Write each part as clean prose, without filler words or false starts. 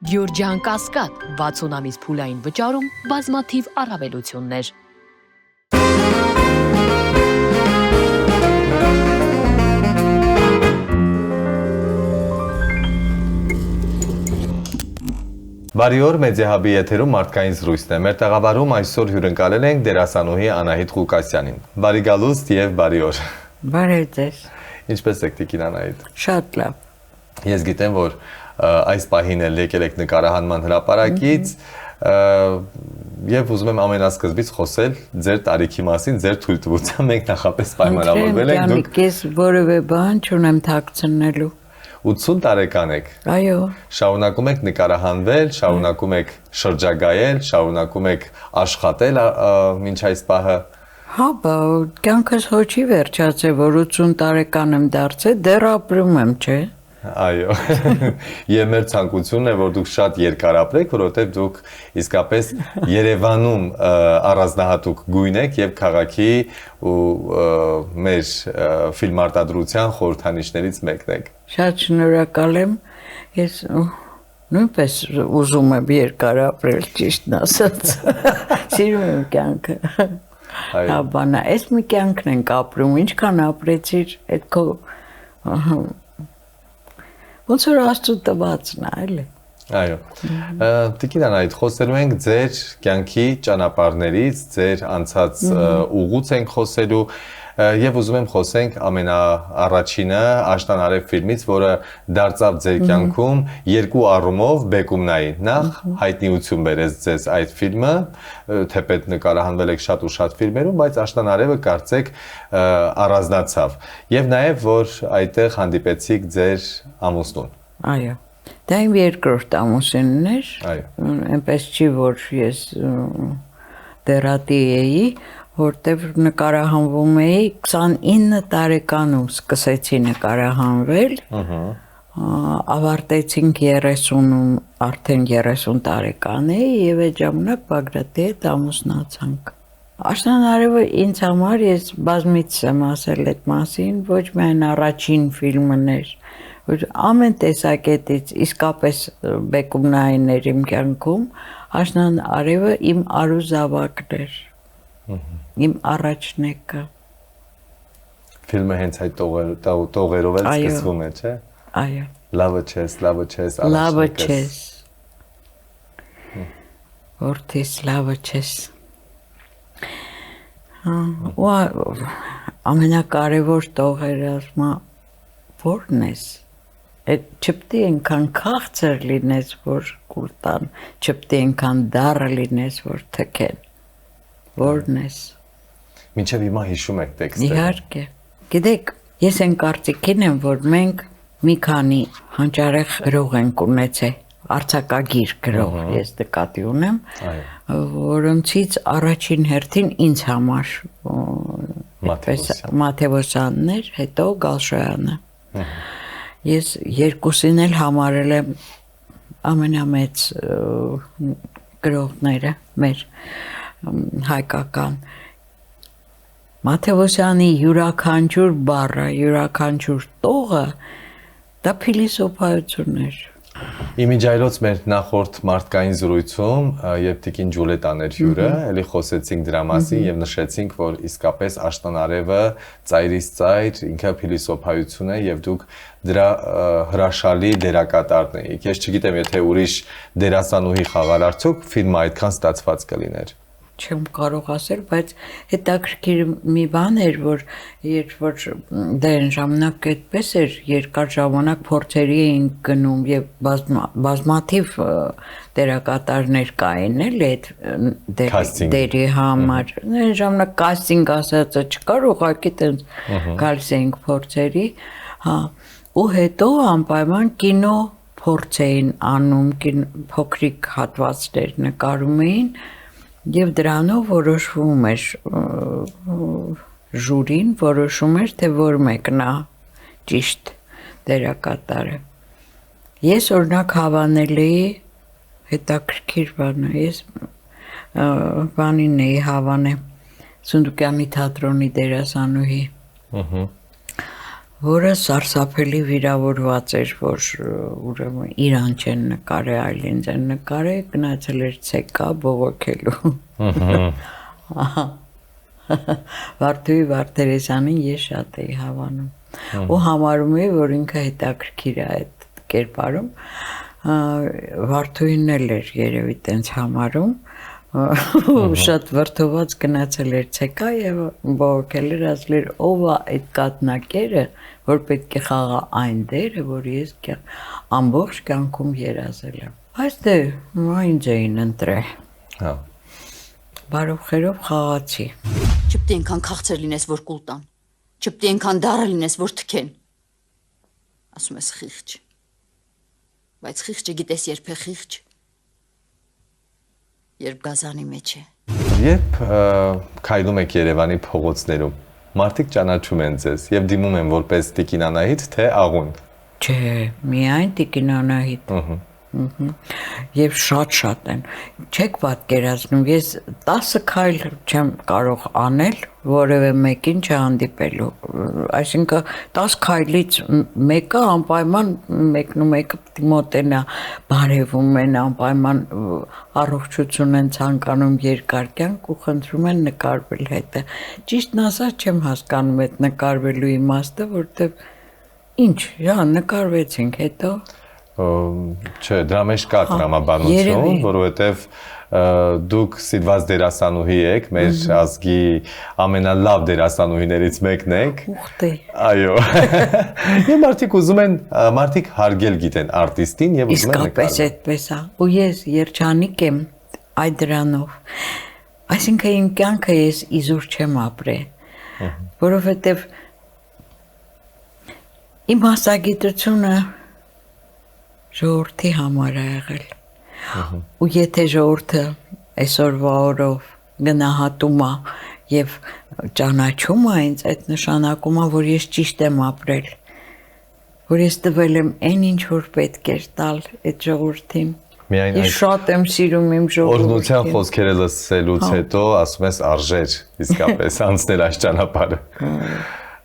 Գյորջյան Կասկադ 60 ամիս փուլային վճարում բազմաթիվ առավելություններ։ Բարի օր, Մեդիահաբի եթերում մարդկային զրույցն է։ Մեր տաղավարում այսօր հյուրընկալել ենք դերասանուհի Անահիտ Ղուկասյանին։ Բարի գալուստ եւ բարի օր։ Բարև ձեզ։ Ինչպե՞ս եք տիկին Անահիտ։ Շատ լավ։ Ես գիտեմ, որ այս պահին էլ եկել եք նկարահանման հրապարակից եւ ուզում եմ ամենասկզբից խոսել ձեր տարիքի մասին, ձեր թույլտվությամբ մենք նախապես պայմանավորվել ենք դուք։ Ես որևէ բան չունեմ թաքցնելու։ 80 տարեկան եք։ Այո։ Շարունակում եք նկարահանվել, շարունակում եք շրջագայել, շարունակում եք աշխատել մինչ այս պահը։ Հա, բա կյանքս հոչի վերջացե, որ 80 տարեկան եմ դարձել, դեռ ապրում եմ, չէ։ Այո։ Եվ մեր ցանկությունն է, որ դուք շատ երկար ապրեք, որովհետև դուք իսկապես Երևանում առանձնահատուկ գույն եք եւ քաղաքի ու մեր ֆիլմարտադրության խորհրդանիշներից մեկն եք։ Շատ շնորհակալ եմ։ Ես նույնպես ուզում եմ երկար ապրել, ճիշտն ասած։ Սիրում եմ կյանքը։ Հա, բանա, այս մի կյանքն ենք ապրում, ինչքան ապրեցիր, այդ քո ոնց որ Աստծո տվածն է, էլի։ Այո։ Տիկին Անահիտ, խոսելու ենք ձեր կյանքի ճանապարհներից, ձեր անցած ուղուց ենք խոսելու եւ ուզում եմ խոսենք ամենաառաջինը Աշնանարև ֆիլմից, որը դարձավ ձեր կյանքում երկու առումով բեկումնային։ Նախ հայտնիություն բերեց ձեզ այդ ֆիլմը, թեպետ նկարահանվել եք շատ ու շատ ֆիլմերում, բայց Աշնանարևը կարծեք առանձնացավ։ Եվ նաեւ որ այդտեղ հանդիպեցիք ձեր ամուսնուն։ Այո։ Դա իմ երկրորդ ամուսինն էր։ Այո։ Այնպես չի, որ ես դերատի էի, որտեղ նկարահանվում էի 29 տարեկանում սկսեցի նկարահանվել, ավարտեցինք 30-ում, արդեն 30 տարեկան էի եւ այդ ժամանակ Բագրատի հետ ամուսնացանք։ Աշնանարևը ինձ համար, ես բազմից եմ ասել այդ մասին, ոչ միայն առաջին ֆիլմն էր, որ ամեն տեսակետից իսկապես բեկումնային էր իմ կյանքում, Աշնանարևը իմ արուզավակն էր։ Իմ առաջնեկը։ Ֆիլմը հենց այդ տողերով էլ սկսվում է, չէ՞։ Այո։ Լավը չես, առաջնեկս։ Լավը չես։ Որտես լավը չես։ Ու ամենակարևոր տողերը ասма որն ես։ Այդ չպետք է այնքան քաղցր լինես, որ կուլտան, չպետք է այնքան դառը լինես, որ թքեն։ Որն ես։ Մինչև հիմա հիշում եք տեքստերը։ Իհարկե։ Գիտեք, ես այն կարծիքին եմ, որ մենք մի քանի հանճարեղ գրող ենք ունեցել, արձակագիր գրող, ես նկատի ունեմ, որոնցից առաջին հերթին ինձ համար Մաթևոսյանն էր, հետո Գալշոյանը։ Ես երկուսին էլ համարել եմ ամենամեծ գրողները մեր հայկական։ Մաթևոսյանի յուրաքանչյուր բառը, յուրաքանչյուր տողը դա փիլիսոփայություն էր։ Իմիջայլոց մեր նախորդ մարդկային զրույցում, երբ տիկին Ջուլետան էր հյուրը, էլի խոսեցինք դրա մասին եւ նշեցինք, որ իսկապես Աշնանարևը ծայրից ծայր ինքը փիլիսոփայություն է եւ դուք դրա հրաշալի դերակատարն եք։ Ես չգիտեմ, եթե ուրիշ դերասանուհի խաղար արդյոք ֆիլմը այդքան ստացված կլիներ։ Չեմ կարող ասել, բայց հետաքրքիր մի բան էր, որ երբ որ դա այն ժամանակ այդպես էր, երկար ժամանակ փորձերի էին գնում եւ բազմաթիվ դերակատարներ կային էլի այդ դերի համար։ Այն ժամանակ կաստինգ ասածը չկար, ուղղակի տենց գալիս էինք փորձերի, հա, ու հետո անպայման կինո փորձ էին անում, փոքրիկ հատվածներ նկարում էին Եվ դրանով որոշվում էր ժուրին, որոշում էր, թե որ մեկն է ճիշտ դերակատարը։ Ես օրինակ հավանել էի հետաքրքիր բանը, ես բանին էի հավանել Սունդուկյանի թատրոնի դերասանուհի։ որը սարսափելի վիրավորված էր, որ ուրեմն իրան չեն նկարել, այլ ինձ են նկարել, գնացել էր ցեկա բողոքելու։ Վարդուհի Վարդերեսյանին ես շատ էի հավանում։ Ու համարում էի, որ ինքը հետաքրքիր է այդ կերպարում։ Վարդուհին էլ էր երևի տենց համարում։ Շատ վրդոված գնացել էր ցեկա եւ բողոքել էր, ասել էր ով է այդ կատնակերը, որ պետք է խաղա այն դերը, որ ես ամբողջ կյանքում երազել եմ։ Բայց դե ինձ էին ընտրել։ Հա։ Բարով խերով խաղացի։ Չպետք է այնքան քաղցր լինես, որ կուլ տան։ Չպետք է այնքան դառը լինես, որ թքեն։ Ասում ես խիղճ։ Բայց խիղճը գիտես երբ է խիղճ։ Երբ գազանի մեջ է։ Երբ քայլում եք Երևանի փողոցներում, մարդիկ ճանաչում են ձեզ եւ դիմում են որպես Տիկին Անահիտ, թե Աղուն։ Չէ, միայն Տիկին Անահիտ։ Եվ շատ են։ Չեք պատկերացնում, ես 10 քայլ չեմ կարող անել որևէ մեկին չհանդիպելու։ Այսինքն 10 քայլից մեկը անպայման մեկն ու մեկը պետք է մոտենա, բարևում են, անպայման առողջություն են ցանկանում, երկար կյանք ու խնդրում են նկարվել հետը։ Ճիշտն ասած չեմ հասկանում այդ նկարվելու իմաստը, որտեղ ինչ, նկարվեցինք հետո Չէ, դրա մեջ կա տրամաբանություն, որովհետև դուք սիրված դերասանուհի եք, մեր ազգի ամենալավ դերասանուհիներից մեկն եք։ Ուխտե։ Այո։ Եվ մարդիկ հարգել գիտեն արտիստին եւ ուզում են նկարվել։ Իսկապես այդպես է։ Ու ես երջանիկ եմ այդ դրանով։ Այսինքն իմ կյանքը ես իզուր չեմ ապրել, որովհետև իմ հասագիտությունը ժողովրդի համար է եղել։ Ու եթե ժողովուրդը այսօրվա օրով գնահատում է եւ ճանաչում է ինձ, այդ նշանակում է, որ ես ճիշտ եմ ապրել, որ ես տվել եմ այն ինչ որ պետք էր տալ այդ ժողովրդին։ Ես շատ եմ սիրում իմ ժողովրդին։ Օրհնության խոսքերը լսելուց հետո ասում ես արժեր իսկապես անցնել այս ճանապարհը։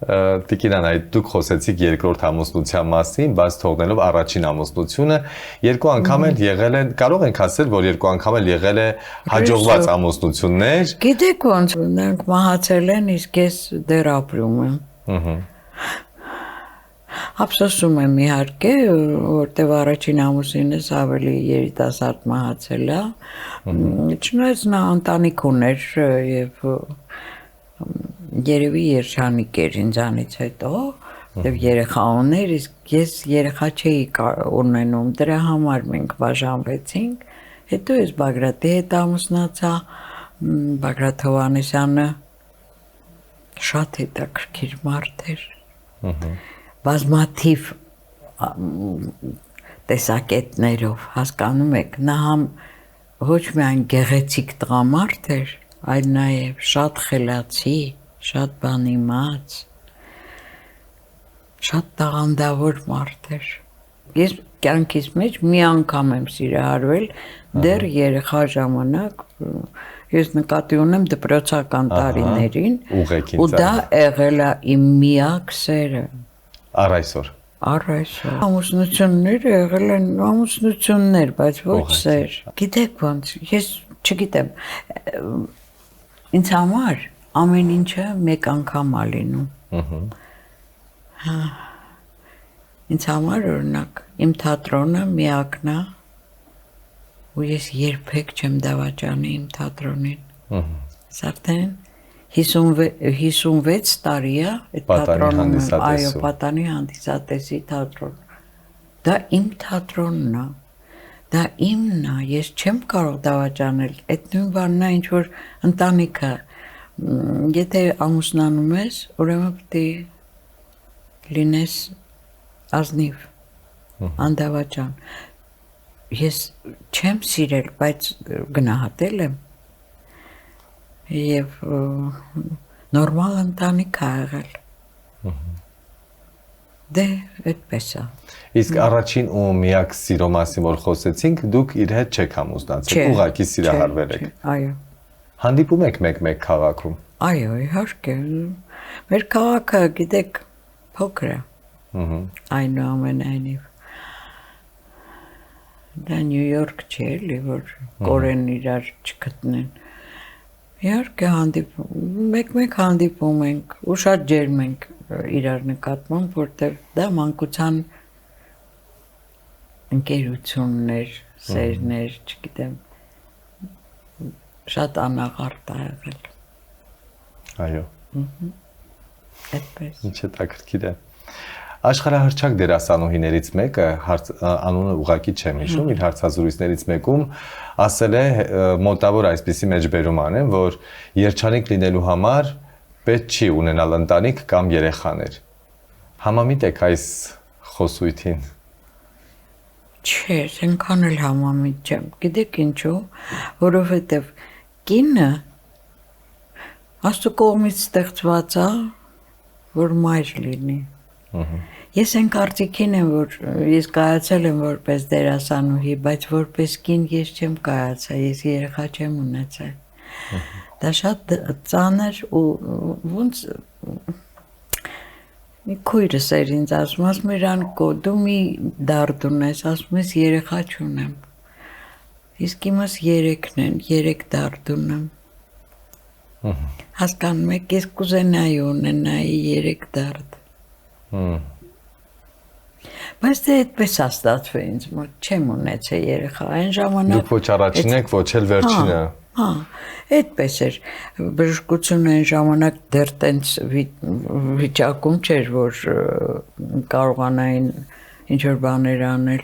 Տիկին Անահիտ, դուք խոսեցիք երկրորդ ամուսնության մասին, բայց թողնելով առաջին ամուսնությունը, երկու անգամ էլ եղել են, կարող ենք ասել, որ երկու անգամ էլ եղել է հաջողված ամուսնություններ։ Գիտեք ոնց, նրանք մահացել են, իսկ ես դեռ ապրում եմ։ Ափսոսում եմ իհարկե, որտեղ առաջին ամուսինս ավելի երիտասարդ մահացել է։ Չնայած նա ընտանիք ուներ եւ երևի երջանիկ էր ինձանից հետո, եւ երեխա ուներ, իսկ ես երեխա չէի ունենում, դրա համար մենք բաժանվեցինք, հետո ես Բագրատի հետ ամուսնացա, Բագրատ Հովհաննիսյանը շատ հետաքրքիր մարդ էր, բազմաթիվ տեսակետներով, հասկանում եք, նա ոչ միայն գեղեցիկ տղամարդ էր, այլ նաև շատ խելացի, շատ բան իմաց, շատ տաղանդավոր մարդ էր։ Ես կյանքիս մեջ մի անգամ եմ սիրահարվել, դեռ երեխա ժամանակ, ես նկատի ունեմ դպրոցական տարիներին, ու դա եղել է իմ միակ սերը։ Առ այսօր։ Առ այսօր։ Ամուսնությունները եղել են ամուսնություններ, բայց ոչ սեր։ Գիտեք ոնց, ես չգիտեմ, ինձ համար ամեն ինչը մեկ անգամ է լինում։ Ինձ համար օրինակ իմ թատրոնը միակն է, ու ես երբեք չեմ դավաճանի իմ թատրոնին։ Արդեն 56 տարի է այդ թատրոնում, այո, Պատանի հանդիսատեսի թատրոն։ Դա իմ թատրոնն է։ Դա իմն է, ես չեմ կարող դավաճանել, այդ նույն բանն է, ինչ որ ընտանիքը, եթե ամուսնանում ես, ուրեմն պետք է լինես ազնիվ, անդավաճան։ Ես չեմ սիրել, բայց գնահատել եմ եւ նորմալ ընտանիք ա եղել։ Դե, այդպես է։ Իսկ առաջին ու միակ սիրո մասին որ խոսեցինք, դուք իր հետ չեք ամուսնացել, ուղղակի սիրահարվել եք։ Այո։ Հանդիպում եք մեկ-մեկ քաղաքում։ Այո, իհարկե։ Մեր քաղաքը, գիտեք, փոքր է։ Այնուամենայնիվ դա Նյու Յորք չէ, էլի որ կորեն իրար չգտնեն։ Իհարկե մեկ-մեկ հանդիպում ենք ու շատ ջերմ ենք իրար նկատմամբ, որտեղ դա մանկության ընկերություններ, սերներ, չգիտեմ, շատ անաղարտ ա եղել։ Այո։ Այդպես։ Ինչ հետաքրքիր է։ Աշխարհահռչակ դերասանուհիներից մեկը անունը ուղղակի չեմ հիշում, իր հարցազրույցներից մեկում ասել է մոտավոր այսպիսի մեջբերում անեմ, որ երջանիկ լինելու համար պետք չի ունենալ ընտանիք կամ երեխաներ։ Համամիտ եք այս խոսույթին։ Չէ, այնքան էլ համամիտ չեմ։ Գիտեք ինչու, որովհետև կինը Աստծո կողմից ստեղծված է, որ մայր լինի։ Ես այն կարծիքին եմ, որ ես կայացել եմ որպես դերասանուհի, բայց որպես կին ես չեմ կայացել, ես երեխա չեմ ունեցել։ Դա շատ ծանր ու ոնց մի քույրս էր ինձ ասում Իրանկո, դու մի դարդ ունես, ասում ես երեխա չունեմ։ Իսկ իմս 3-ն են, 3 դարդ ունեմ։ Հասկանում եք, ես կուզենայի ունենայի 3 դարդ։ Բայց դե այդպես աստացվե ինձ մոտ, չեմ ունեցել երեխա, այն ժամանակ… Դուք ոչ առաջինն եք, ոչ էլ վերջինը։ Հա, այդպես էր, բժշկությունը այն ժամանակ դեռ տենց վիճակում չէր, որ կարողանային ինչ-որ բաներ անել։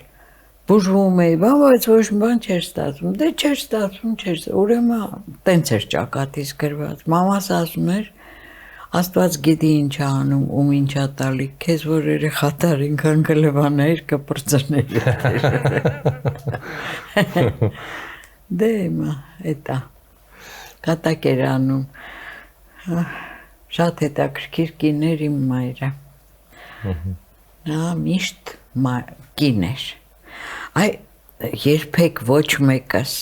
Բուժվում էի, բայց ոչ մի բան չէր ստացվում, դե չէր ստացվում, ուրեմն տենց էր ճակատից գրված։ Մամաս ասում էր, Աստված գիտի ինչ է անում, ում ինչ է տալի, քեզ որ երեխա տար, ինքան կլվանայիր, կպրծներ։ Դե հիմա, էտա, կատակ էր անում, շատ հետաքրքիր կին էր իմ մայրը, նա միշտ կին էր, երբեք ոչ մեկս,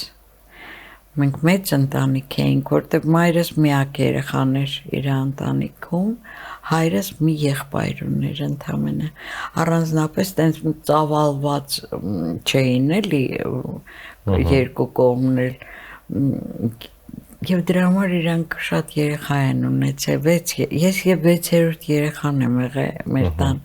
մենք մեծ ընտանիք էինք, որտեղ մայրս միակ երեխան էր իր ընտանիքում, հայրս մի եղբայր ուներ ընդամենը, առանձնապես տենց ծավալված չէին էլի, երկու կողմն էլ, և դրա համար իրանք շատ երեխա են ունեցել, ես և 6-րդ երեխան եմ եղել մեր տան,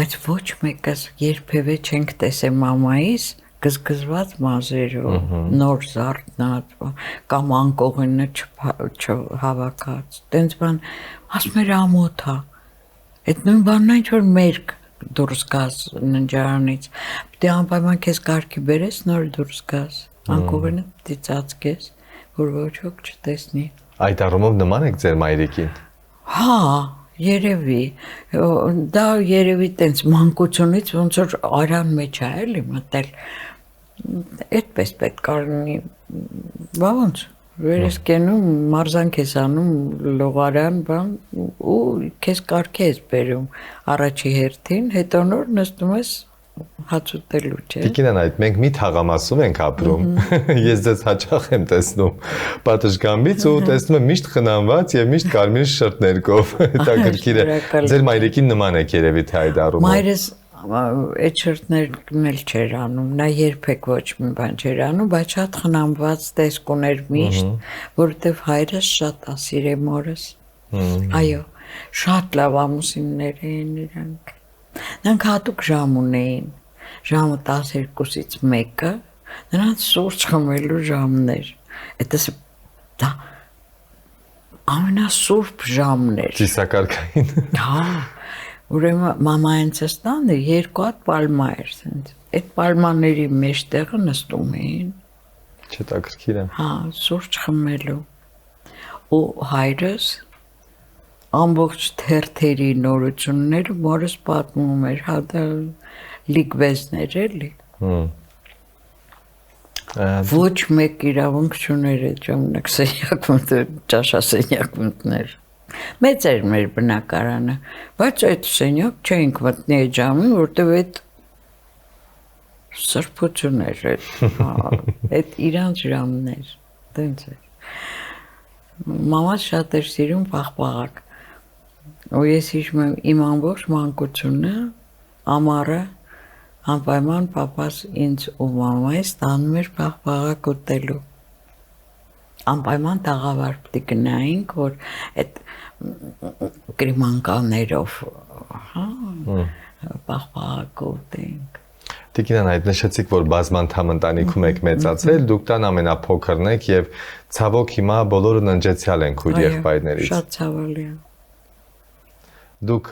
բայց ոչ մեկս երբևէ չենք տեսել մամայիս, գզգզված մազերով, նոր զարթնած, կամ անկողինը չհավաքած, տենց բան, ասում էր ամոթ է, այդ նույն բանն այն որ մերկ դուրս գաս ննջարանից, պետք է անպայման քեզ կարգի բերես, նոր դուրս գաս, անկողինը պետք է ծածկես, որ ոչ ոք չտեսնի։ Այդ առումով նման եք ձեր մայրիկին։ Հա, երևի, դա երևի տենց մանկությունից ոնց որ արյան մեջ է էլի մտել, այդպես պետք կարնի, բա ոնց, վեր ես կենում, մարզանք ես անում, լողարան բան, ու քեզ կարգի ես բերում առաջի հերթին, հետո նոր նստում ես հաց ուտելու չէ։ Տիկին Անահիտ, մենք մի թաղամասում ենք ապրում, ես ձեզ հաճախ եմ տեսնում պատշգամբից ու տեսնում եմ միշտ խնամված և միշտ կարմիր շրթներկով, հետաքրքիր է, ձեր մայրիկին նման եք երևի թե այդ առումով։ Մայրս այդ շրթներկն էլ չէր անում, նա երբեք ոչ մի բան չէր անում, բայց շատ խնամված տեսք ուներ միշտ, որովհետև հայրս շատ է սիրել մորս, այո, շատ լավ ամուսիններ էին իրանք, նրանք հատուկ ժամ ունեին, ժամը 12-ից 1-ը, նրանց սուրճ խմելու ժամն էր, դա ամենասուրբ ժամն էր։ Ծիսակարգային։ Հա, ուրեմն մամայենց ստանը 2 հատ պալմա էր, այդ պալմաների մեջտեղը նստում էին։ Հետաքրքիր է։ Հա, սուրճ խմելու։ Ու հայրս ամբողջ թերթերի նորությունները մորս պատմում էր, հա դա լիգվեզներ էլի։ Ոչ մեկ իրավունք չուներ այդ ժամանակ ճաշասենյակ մտներ։ Մեծ էր մեր բնակարանը, բայց այդ սենյակ չէինք մտնի այդ ժամին, որտև այդ սրբություն էր, այդ իրանց ժամն էր, տենց էր։ Մամաս շատ էր սիրում պաղպաղակ։ Ու ես հիշում եմ իմ ամբողջ մանկությունը, ամառը անպայման պապաս ինձ ու մամայիս տանում էր պաղպաղակ ուտելու։ Անպայման տաղավար պիտի գնայինք, որ այդ կրիմանկաներով, հա, պաղպաղակ ուտենք։ Տիկին Անահիտ, նշեցիք, որ բազմանդամ ընտանիքում եք մեծացել, դուք տան ամենափոքրն եք եւ ցավոք հիմա բոլորը ննջեցյալ են քույր եղբայրներից։ Շատ ցավալի է։ Դուք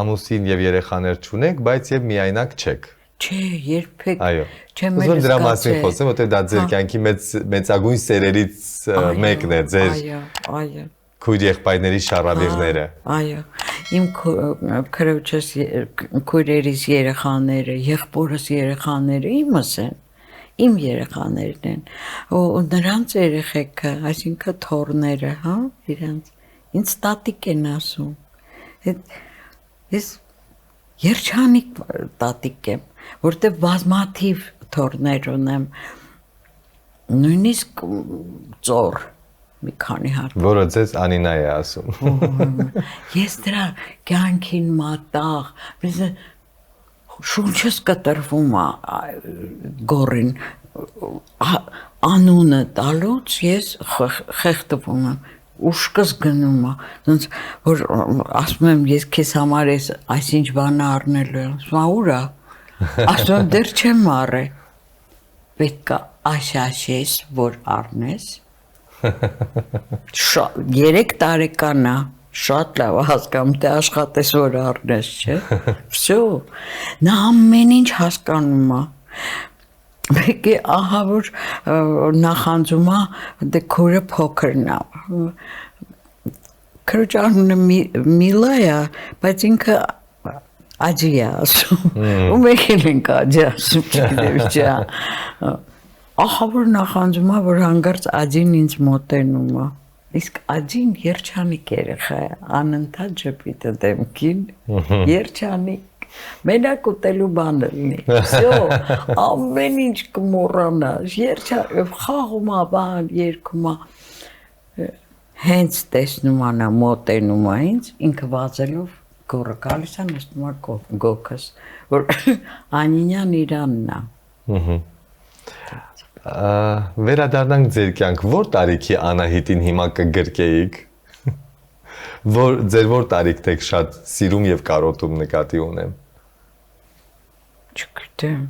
ամուսին եւ երեխաներ չունեք, բայց եւ միայնակ չեք։ Չէ, երբեք Այո։ չեմ Ուզում եմ դրա մասին զգացել։ խոսեմ, որտեղ դա ձեր կյանքի մեծագույն սերերից մեկն է, ձեր Այո։ քույր եղբայրների շառավիղները։ Այո, իմ քրոջս քույրերիս երեխաները, եղբորս երեխաները իմս են, իմ երեխաներն են, ու նրանց երեխեքը, այսինքն թոռները, հա, իրանց, ինձ տատիկ են ասում, ես երջանիկ տատիկ եմ, որտեղ բազմաթիվ թոռներ ունեմ, նույնիսկ ծոր, մի քանի հատ։ Որը ձեզ Անինա է ասում։ Ես դրա կյանքին մատաղ, շունչս կտրվում է գորին, անունը տալուց ես խեղդվում եմ, ուշկս գնում է, ոնց որ ասում եմ ես քեզ համար այսինչ բանը առնելու եմ, ասում եմ ուր է, ասում եմ դեռ չեմ առել, պետք է աշաշես, որ առնես, 3 տարեկան է, շատ լավ հասկանում, թե աշխատես որ առնես, չէ, վсё, նա ամեն ինչ հասկանում է, մեկ է ահա որ նախանձում է, դե քուրը փոքրն է, քրոջ անունը Միլա է, բայց ինքը աջի է ասում, ու մեկ էլ ենք աջի ասում, չգիտեմ չէ, ահա որ նախանձում է, որ հանգարց աջին ինձ մոտենում է, իսկ աջին երջանիկ երեխա է, անընդհատ ժպիտը դեմքին, երջանիկ, մենակ ուտելու բանը լինի, վсё, ամեն ինչ կմոռանաս, խաղում է բան, երգում է, հենց տեսնում է նա մոտենում է ինձ, ինքը վազելով գորը գալիս է նստում է գոքս, որ Անինյան իրանն է։ Վերադառնանք ձեր կյանք, որ տարիքի Անահիտին հիմա կգրկեիք, ձեր որ տարիքն եք շատ սիրում եւ կարոտում նկատի ունեմ։ Չգիտեմ։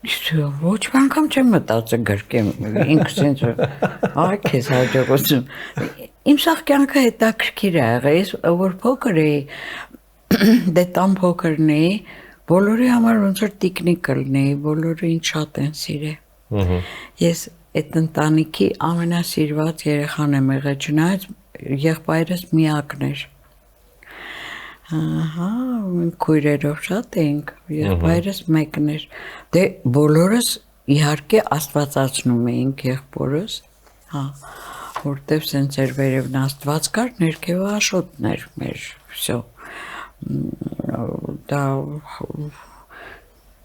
Իսկ ոչ մի անգամ չեմ մտածել գրկեմ, ինքս ինձ այ քեզ հաջողություն։ Իմ սաղ կյանքը հետաքրքիր է եղել, ես որ փոքր էի, դե տան փոքրն էի, բոլորի համար ոնց որ տիկնիկը լինեի, բոլորը ինձ շատ են սիրել։ Ես այդ ընտանիքի ամենասիրված երեխան եմ եղել, չնայած եղբայրս միակն էր։ Ահա, քույրերով շատ էինք, եղբայրս մեկն էր։ Դե բոլորս իհարկե աստվածացնում էինք եղբորս, հա, որտեվ սենց էր վերևն աստված կար, ներքևը Աշոտն էր մեր, վсё։ Դա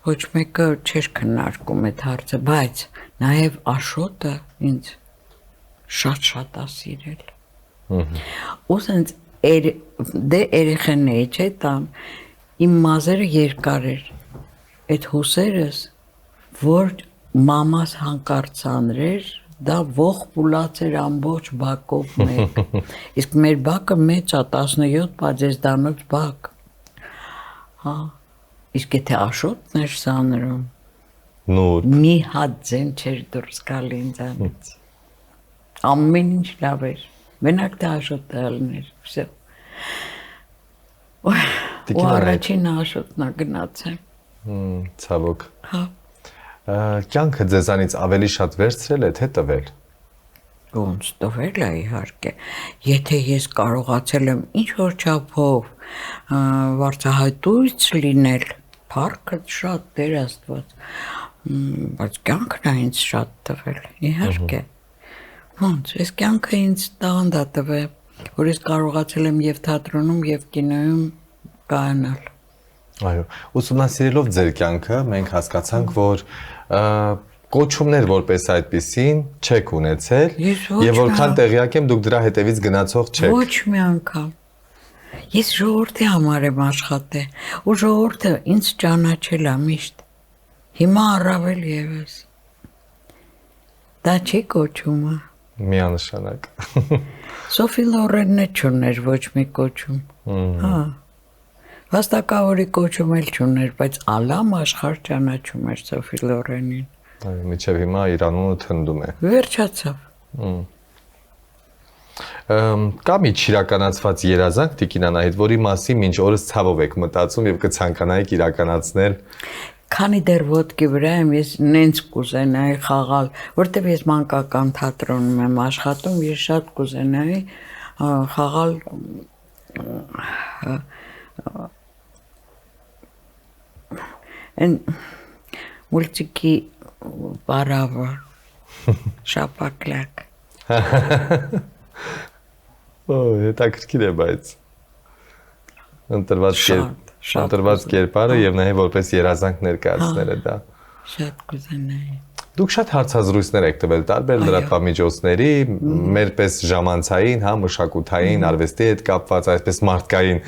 ոչ մեկը չէր քննարկում այդ հարցը, բայց նաև Աշոտը ինձ շատ-շատ է սիրել։ Ու սենց դե երեխան էի, չէ, տան, իմ մազերը երկար էր, այդ հուսերս, որ մամաս հանկարծ անրեր, դա ողջ պուլած էր ամբողջ բակով մեկ, իսկ մեր բակը մեծ է, 17 պատեզդանոց բակ, հա, իսկ եթե Աշոտն էր սանրում, մի հատ ձեն չէր դուրս գալի ինձանից, ամեն ինչ լավ էր, մենակ դա Աշոտը ալներ, վсё, ու առաջին Աշոտն է գնացել, ցավոք, հա, կյանքը ձեզանից ավելի շատ վերցրել է, թե տվել։ Ոնց տվել է իհարկե, եթե ես կարողացել եմ ինչ-որ չափով վարձահայտույց լինել, փառքը շատ Տեր Աստված, բայց կյանքն է ինձ շատ տվել, իհարկե, ոնց, ես կյանքը ինձ տաղանդ է տվել, որ ես կարողացել եմ և թատրոնում և կինոյում կայանալ։ Այո, ուսումնասիրելով ձեր կյանքը, մենք հասկացանք, որ կոչումներ որպես այդպեսին չեք ունեցել Ես ոչ եւ որքան մի տեղյակ եմ դուք դրա հետևից գնացող չեք։ Ոչ մի անգամ։ Ես ժողովրդի համար եմ աշխատել, ու ժողովուրդը ինձ ճանաչել է միշտ։ Հիմա առավել եւս։ Դա չի կոչումը։ Միանշանակ։ Սոֆի Լորենն չուներ ոչ մի կոչում։ Հա։ Վաստակավորի կոչում էլ չուներ, բայց ալամ աշխարհ ճանաչում էր Սոֆի Լորենին։ Այո, միջև հիմա իր անունը թնդում է։ Վերջացավ։ Կա մի չիրականացված երազանք Տիկին Անահիտ, որի մասին մինչ օրս ցավով եք մտածում եւ կցանկանայիք իրականացնել։ Քանի դեռ ոտքի վրա եմ, ես նենց կուզենայի խաղալ, որտեվ ես մանկական թատրոնում եմ աշխատում, ես շատ կուզենայի խաղալ այն մուլտիկի բարավը շապակլակ։ Հետաքրքիր է, բայց ընտրված կերպարը եւ նաեւ որպես երազանք ներկայացնելը դա։ Շատ կուզենայի։ Դուք շատ հարցազրույցներ եք տվել տարբեր լրատվամիջոցների, մերպես ժամանցային, հա, մշակութային, արվեստի հետ կապված, այսպես մարդկային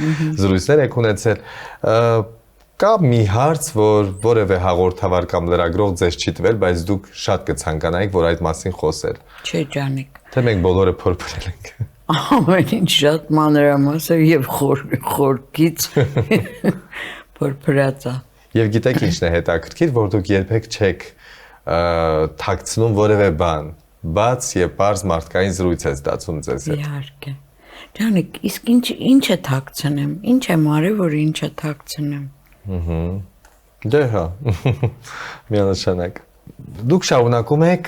զրույցներ եք ունեցել։ Կա մի հարց, որ որևէ հաղորդավար կամ լրագրող ձեզ չի տվել, բայց դուք շատ կցանկանայիք, որ այդ մասին խոսել։ Չէ, ջանիկ։ Թե մենք բոլորը փորփրել ենք։ Ամեն ինչ շատ մանրամասն եւ խորքից փորփրած է։ Եվ գիտեք ինչն է հետաքրքիր, որ դուք երբեք չեք թաքցնում որևէ բան, բաց եւ բարձ մարդկային զրույց է ստացում ձեզ հետ։ Իհարկե։ Ջանիկ, իսկ ինչ է թաքցնեմ։ Ինչ եմ արել, որ ինչ է թաքցնեմ։ Դե հա։ Միանշանակ։ Դուք շարունակում եք,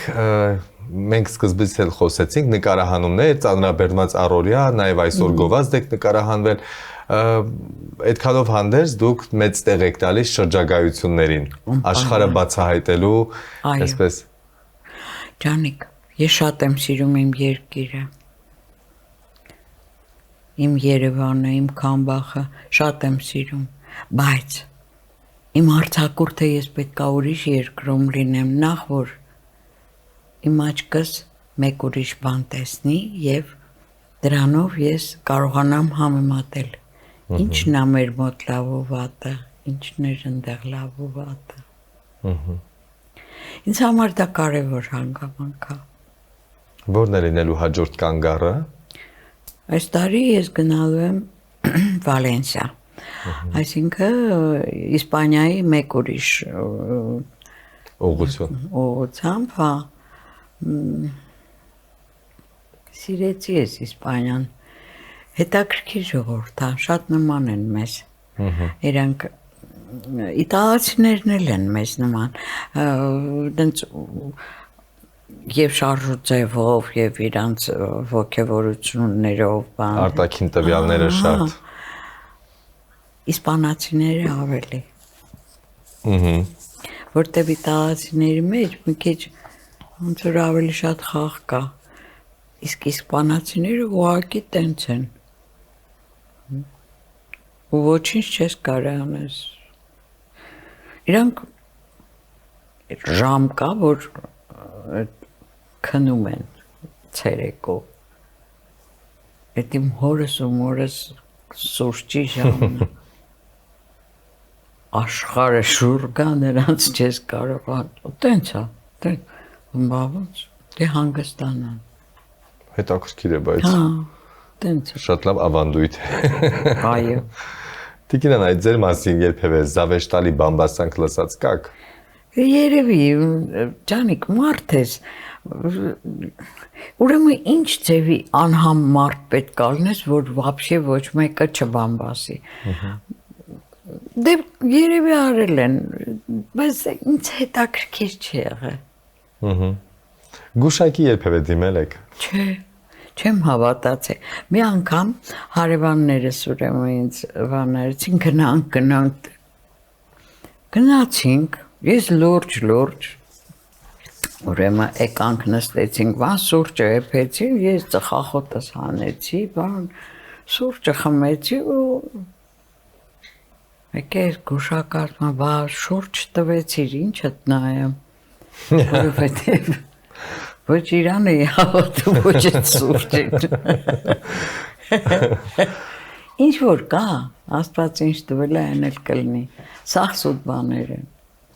մենք սկզբից էլ խոսեցինք նկարահանումներ, ծանրաբեռնված առօրյա, նաև այսօր գովազդ եք նկարահանվել, այդքանով հանդերձ դուք մեծ տեղ եք տալիս շրջագայություններին, աշխարհը բացահայտելու, այսպես։ Ջանիկ, ես շատ եմ սիրում իմ երկիրը։ Իմ Երևանը, իմ Քամբախը շատ եմ սիրում, բայց իմ արձակուրդը ես պետք է ուրիշ երկրում լինեմ, նախ որ իմ աչքս մեկ ուրիշ բան տեսնի եւ դրանով ես կարողանամ համեմատել ինչն է մեր մոտ լավ ու վատը, ինչն է այնտեղ լավ ու վատը։ Ինձ համար դա կարևոր հանգամանք է։ Որն է լինելու հաջորդ կանգառը։ Այս տարի ես գնալու եմ Վալենսիա։ Այսինքն Իսպանիայի մեկ ուրիշ ուղղությամբ, հա։ Սիրեցի ես Իսպանիան։ Հետաքրքիր ժողովուրդ է, շատ նման են մեզ։ Իրանք իտալացիներն էլ են մեզ նման։ Դենց եւ շարժուձևով եւ իրանց ոգևորություններով բան։ Արտաքին տվյալները շատ։ Իսպանացիները ավելի։ Որտեւ իտալացիների մեջ մի քիչ ոնց որ ավելի շատ խաղ կա։ Իսկ իսպանացիները ուղղակի տենց են։ Ու ոչինչ չես կարող անես։ Իրանք ժամ կա, որ քնում են ցերեկով։ Այդ իմ հորս ու մորս սուրճի ժամն է։ Աշխարհը շուռ կա, նրանց չես կարող ան։ Տենց է, տենց։ Բավոց, դե հանգստանան։ Հետաքրքիր է, բայց։ Հա, տենց է։ Շատ լավ ավանդույթ է։ Այո։ Տիկին Անահիտ, ձեր մասին երբևէ զավեշտալի բամբասանք լսած կաք։ Երևի, ջանիկ, մարդ ես։ Ուրեմն ինչ ձևի անհամ մարդ պետք է լինես, որ вообще ոչ մեկը չբամբասի։ Դե երևի արել են, բայց ինձ հետաքրքիր չի եղել։ Գուշակի երբևէ դիմել եք։ Չէ, չեմ հավատացել։ Մի անգամ հարևաններս ուրեմն ինձ վաներեցին, գնացինք, ես լուրջ, ուրեմն եկանք նստեցինք, բան սուրճը եփեցին, ես ծխախոտս հանեցի, բան սուրճը խմեցի ու եկես գուշակարդմա, բա շուրջ տվեցիր, ինչդ նայեմ։ որովհետև ոչ Իրանը հավատում, ոչ այդ սուրճին։ Ինչ որ կա, Աստված ինչ տվել է, այն էլ կլինի։ Սաղ սուտ բաներ են։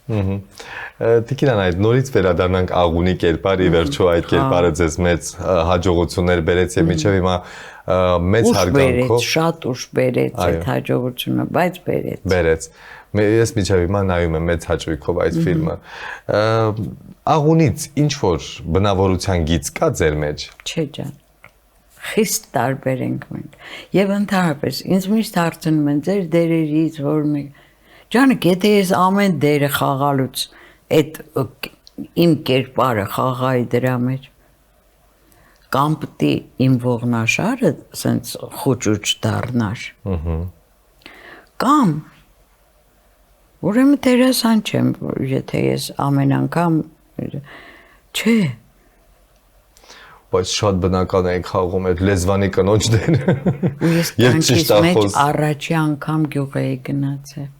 Տիկին Անահիտ, նորից վերադառնանք աղունի կերպար, ի վերջո այդ կերպարը ձեզ մեծ հաջողություններ բերեց եւ մինչեւ հիմա մեծ հարգանքով շատ ուշ բերեց այդ հաջողությունը, բայց բերեց։ Ես մինչեւ հիմա նայում եմ մեծ հաճույքով այդ ֆիլմը։ Աղունից ինչ որ բնավորության գիծ կա ձեր մեջ։ Չէ ջան։ Խիստ տարբեր ենք մենք։ Եվ ընդհանրապես ինձ միշտ հարցնում են ձեր դերերից որ մի Ջանը, եթե ես ամեն դերը խաղալուց այդ իմ կերպարը խաղայի դրա մեջ կամ պիտի իմ ողնաշարը սենց խոճուճ դառնար։ Կամ ուրեմն դերասան չեմ, եթե ես ամեն անգամ չէ։ Բայց շատ բնական է խաղում այդ լեզվանի կնոջ դերը։ Ու ես կյանքիս մեջ առաջի անգամ գյուղ էի գնացել։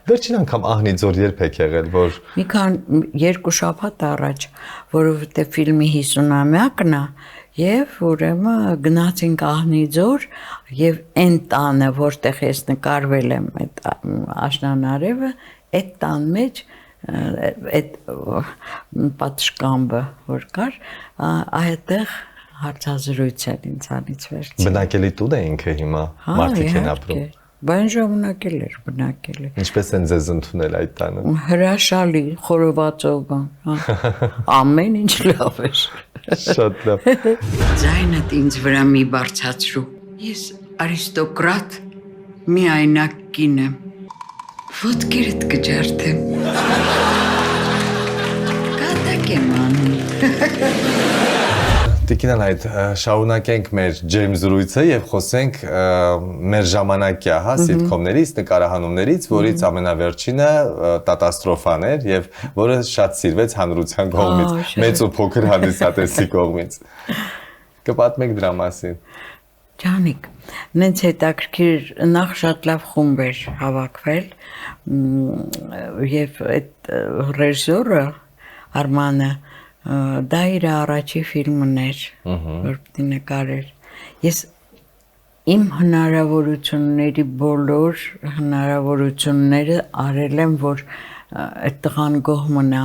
Վերջին անգամ Ահնիձոր երբ եք եղել, որ մի քան 2 շաբաթ առաջ, որովհետև ֆիլմի 50-ամյակն է, եւ ուրեմն գնացինք Ահնիձոր եւ այն տանը, որտեղ ես նկարվել եմ այդ աշնանարևը, այդ տան մեջ այդ պատշկամբը որ կար, այդտեղ հարցազրույց էր ինձանից վերջ։ Բնակելի տուն է ինքը հիմա, մարդիկ են ապրում։ Բան ժամանակել էր, բնակել է։ Ինչպես են ձեզ ընդունել այդ տանը։ Հրաշալի, խորովածով բան, ամեն ինչ լավ էր։ Շատ լավ։ Ձայնդ ինձ վրա մի բարձրացրու։ Ես արիստոկրատ միայնակ կին եմ։ Ոտքերդ կջարդեմ։ Կատակ եմ անում։ Տիկին Անահիտ, շարունակենք մեր ջերմ զրույցը եւ խոսենք մեր ժամանակյա, հա, սիթքոմներից, նկարահանումներից, որից ամենավերջինը կատաստրոֆան էր եւ որը շատ սիրվեց հանրության կողմից, մեծ ու փոքր հանդիսատեսի կողմից։ Կպատմեք դրա մասին։ Ջանիկ, նենց հետաքրքիր նախ շատ լավ խումբ էր հավաքվել եւ այդ ռեժիսորը Արմանը դա իր առաջի ֆիլմն էր, որ պիտի նկարեր։ Ես իմ հնարավորությունների բոլոր հնարավորությունները արել եմ, որ այդ տղան գոհ մնա,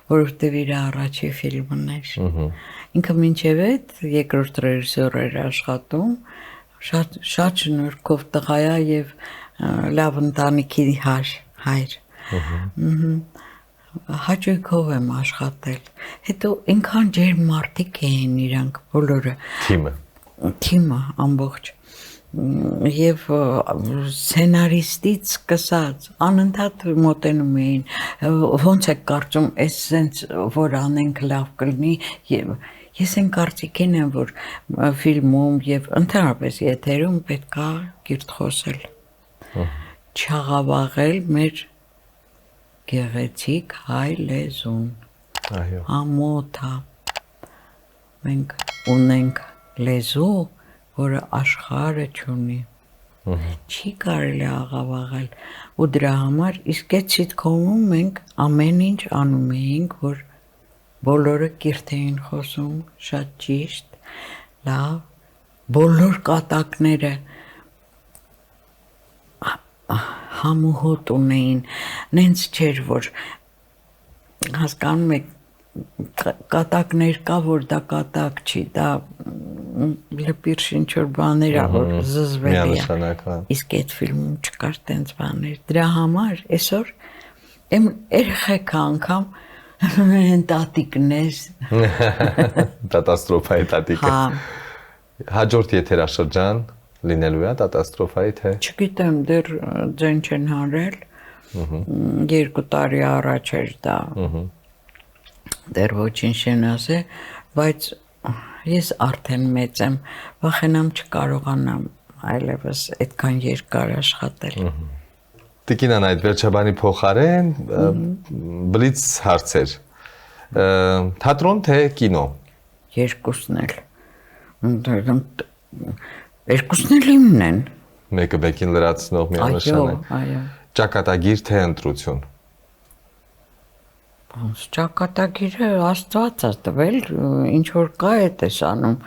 որովհետև իր առաջի ֆիլմն էր։ Ինքը մինչև այդ երկրորդ ռեժիսոր էր աշխատում, շատ շնորհքով տղա է եւ լավ ընտանիքի հայր։ Հաճույքով եմ աշխատել։ Հետո ինքան ջերմ մարդիկ էին իրանք բոլորը։ Թիմը ամբողջ։ Եվ սցենարիստից սկսած անընդհատ մոտենում էին, ոնց է կարծում, այս սենց որ անենք լավ կլինի եւ ես այն կարծիքին եմ, որ ֆիլմում եւ ընդհանրապես եթերում պետքա կիրթ խոսել։ Չաղավաղել մեր գեղեցիկ հայ լեզուն։ Այո։ Ամոթ է։ Մենք ունենք լեզու, որը աշխարհը չունի։ Չի կարելի աղավաղել։ Ու դրա համար իսկ այդ սիթքոմում մենք ամեն ինչ անում էինք, որ բոլորը կիրթ էին խոսում, շատ ճիշտ, լավ, բոլոր կատակները համուհոտ ունեին, նենց չէր, որ հասկանում եք, կատակներ կա, որ դա կատակ չի, դա լպիրշ ինչ-որ բաներ ա, որ զզվել է, իսկ այդ ֆիլմում չկար տենց բաներ, դրա համար այսօր երեխեքը անգամ են տատիկներ կատաստրոֆայի տատիկը հաջորդ եթերաշրջան լինելու է կատաստրոֆայի թե չգիտեմ դեռ ձեն չեն հարել 2 տարի առաջ էր դա դեռ ոչինչ չեն ասել բայց ես արդեն մեծ եմ վախենամ չկարողանամ այլևս այդքան երկար աշխատել Տիկին Անահիտ վերջաբանի փոխարեն բլից հարցեր թատրոն թե կինո երկուսն էլ իմն են մեկը մեկին լրացնող միանշան է այո ճակատագիր թե ընտրություն Ոնց ճակատագիրը Աստված է տվել, ինչ որ կա է տեսանում։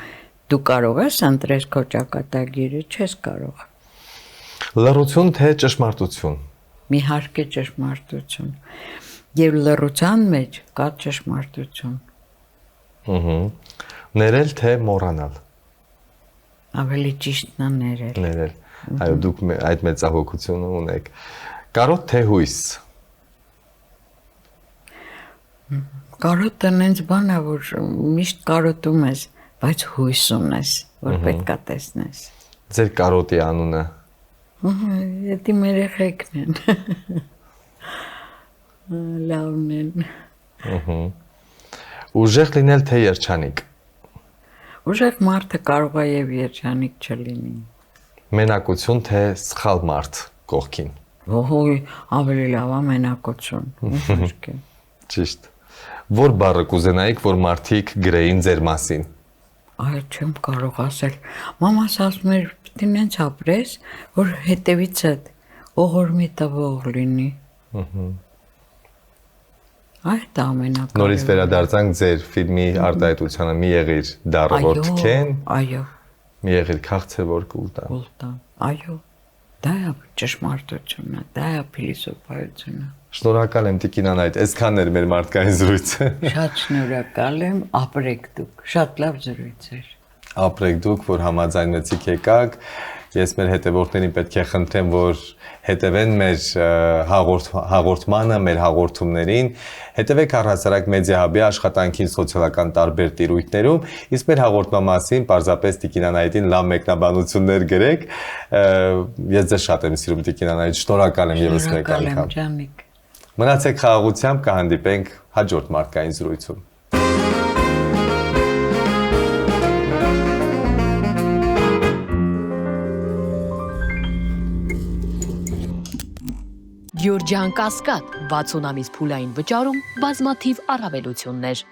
Դու կարող ես ընտրես քո ճակատագիրը, չես կարող։ Լռություն թե ճշմարտություն։ Մի հարկ է ճշմարտություն։ Եվ լռության մեջ կա ճշմարտություն։ Ներել թե մոռանալ։ Ավելի ճիշտն է ներել։ Ներել։ Այո, դուք այդ մեծահոգությունը ունեք։ Կարոտ թե հույս։ Կարոտը նենց բան է, որ միշտ կարոտում ես, բայց հույս ունես, որ պետք է տեսնես։ Ձեր կարոտի անունը։ Դա մեր երեխեքն են։ Լավն են։ Ուժեղ լինել թե երջանիկ։ Ուժեղ մարդը կարող է եւ երջանիկ չլինի։ Մենակություն թե սխալ մարդ կողքին։ Ոհոյ, ավելի լավ է մենակություն։ Իհարկե։ Ճիշտ։ Որ բառը կուզենայիք, որ մարդիկ գրեին ձեր մասին։ Այո, չեմ կարող ասել։ Մամաս ասում էր, պիտի նենց ապրես, որ հետևիցդ օղորմի տվող լինի։ Այդ ամենակարևորը։ Նորից վերադարձանք ձեր ֆիլմի արտահայտությանը՝ մի եղիր դառավոր թքեն, Այո, մի եղիր քաղցրավոր կուլտան։ ուլտան։ Այո։ Դա է ճշմարտությունը, դա է փիլիսոփայությունը։ Շնորհակալ եմ Տիկին Անահիտ, այսքանն էր մեր մարդկային զրույցը։ Շատ շնորհակալ եմ, ապրեք դուք։ Շատ լավ զրույց էր։ Ապրեք դուք, որ համաձայնվեցիք եկաք։ Ես մեր հետևորդներին պետք է խնդրեմ, որ հետևեն մեր հաղորդմանը, մեր հաղորդումներին, հետևեք առհասարակ Մեդիա Հաբի աշխատանքին սոցիալական տարբեր տիրույթներում, իսկ մեր հաղորդման մասին պարզապես Տիկին Անահիտին լավ մեկնաբանություններ գրեք։ Ես ձեզ շատ եմ սիրում Տիկին Անահիտ, շնորհակալ եմ ևս մեկ անգամ։ Ջանիկ։ Մնացեք խաղաղությամբ, կհանդիպենք հաջորդ մարդկային զրույցում։ Գյուրջան Կասկադ 60 ամիս փուլային վճարում բազմաթիվ առավելություններ։